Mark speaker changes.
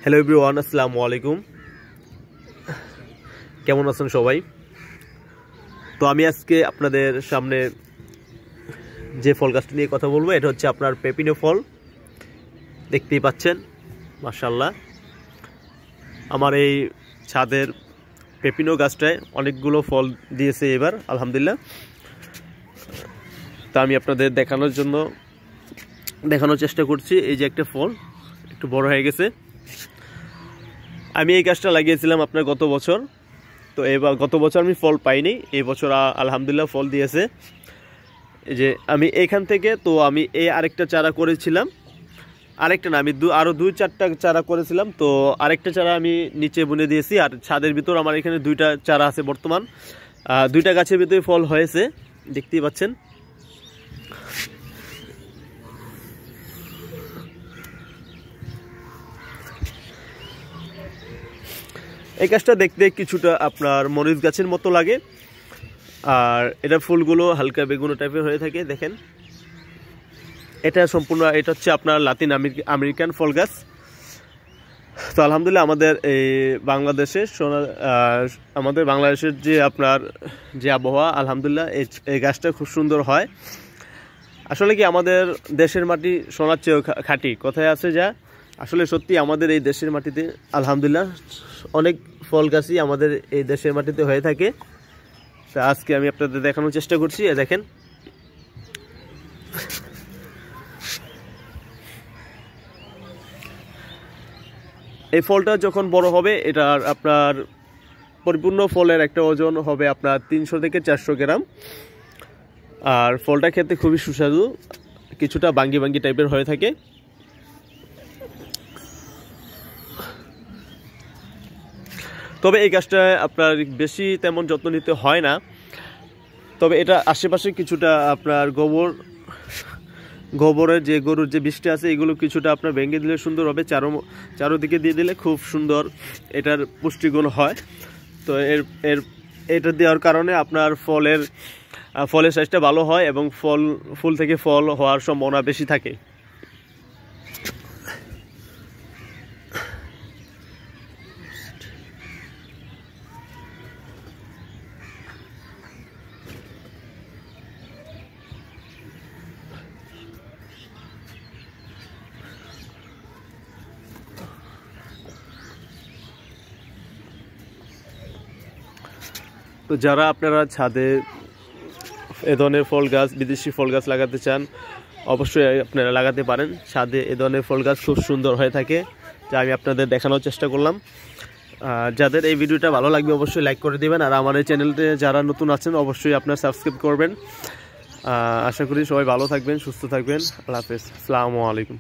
Speaker 1: Hello everyone, আসসালামু আলাইকুম। কেমন আছেন সবাই? তো আমি আজকে আপনাদের সামনে যে ফল গাছটি নিয়ে কথা বলবো এটা হচ্ছে আপনার পেপিনো ফল। দেখতেই পাচ্ছেন, মাশাআল্লাহ। আমার এই ছাদের পেপিনো গাছটায় অনেকগুলো ফল দিয়েছে এবার, আলহামদুলিল্লাহ। তা আমি আপনাদের দেখানোর চেষ্টা করছি। এই যে একটা ফল একটু বড় হয়ে গেছে। আমি এই গাছটা লাগিয়েছিলাম আপনার গত বছর। তো এবার গত বছর আমি ফল পাইনি, এই বছর আলহামদুলিল্লাহ ফল দিয়েছে। এই যে আমি এখান থেকে আমি এই আরেকটা চারা করেছিলাম, আরেকটা না, আমি আরও 2-4টা চারা করেছিলাম। তো আরেকটা চারা আমি নিচে বুনে দিয়েছি, আর ছাদের ভিতর আমার এখানে 2টা চারা আছে বর্তমান। 2টা গাছের ভিতরে ফল হয়েছে, দেখতেই পাচ্ছেন। এই গাছটা দেখতে কিছুটা আপনার মরিচ গাছের মতো লাগে, আর এটা ফুলগুলো হালকা বেগুনো টাইপের হয়ে থাকে। দেখেন, এটা হচ্ছে আপনার লাতিন আমেরিকান ফল গাছ। তো আলহামদুলিল্লাহ আমাদের এই বাংলাদেশের যে আবহাওয়া, আলহামদুলিল্লাহ এই গাছটা খুব সুন্দর হয়। আসলে কি, আমাদের দেশের মাটি সোনার চেয়েও খাঁটি কথায় আছে যা। আসলে সত্যি আমাদের এই দেশের মাটিতে আলহামদুলিল্লাহ অনেক ফল গাছই আমাদের এই দেশের মাটিতে হয়ে থাকে। তা আজকে আমি আপনাদের দেখানোর চেষ্টা করছি। দেখেন, এই ফলটা যখন বড় হবে, এটার আপনার পরিপূর্ণ ফলের একটা ওজন হবে আপনার 300 থেকে 400 গ্রাম। আর ফলটা খেতে খুবই সুস্বাদু, কিছুটা বাঙ্গি টাইপের হয়ে থাকে। তবে এই গাছটা আপনার বেশি তেমন যত্ন নিতে হয় না। তবে এটা আশেপাশে কিছুটা আপনার গোবরের যে গরুর যে বৃষ্টি আছে, এগুলো কিছুটা আপনার ভেঙে দিলে সুন্দর হবে। চারোদিকে দিয়ে দিলে খুব সুন্দর এটার পুষ্টিগুণ হয়। তো এটা দেওয়ার কারণে আপনার ফলের সাইজটা ভালো হয় এবং ফুল থেকে ফল হওয়ার সম্ভাবনা বেশি থাকে। তো যারা আপনারা ছাদে এ ধরনের ফল গাছ, বিদেশি ফল গাছ লাগাতে চান, অবশ্যই আপনারা লাগাতে পারেন। ছাদে এ ধরনের ফল গাছ খুব সুন্দর হয়ে থাকে, যা আমি আপনাদের দেখানোর চেষ্টা করলাম। যাদের এই ভিডিওটা ভালো লাগবে অবশ্যই লাইক করে দেবেন, আর আমার এই চ্যানেলতে যারা নতুন আছেন অবশ্যই আপনারা সাবস্ক্রাইব করবেন। আশা করি সবাই ভালো থাকবেন, সুস্থ থাকবেন। আল্লাহ হাফেজ, আসসালামু আলাইকুম।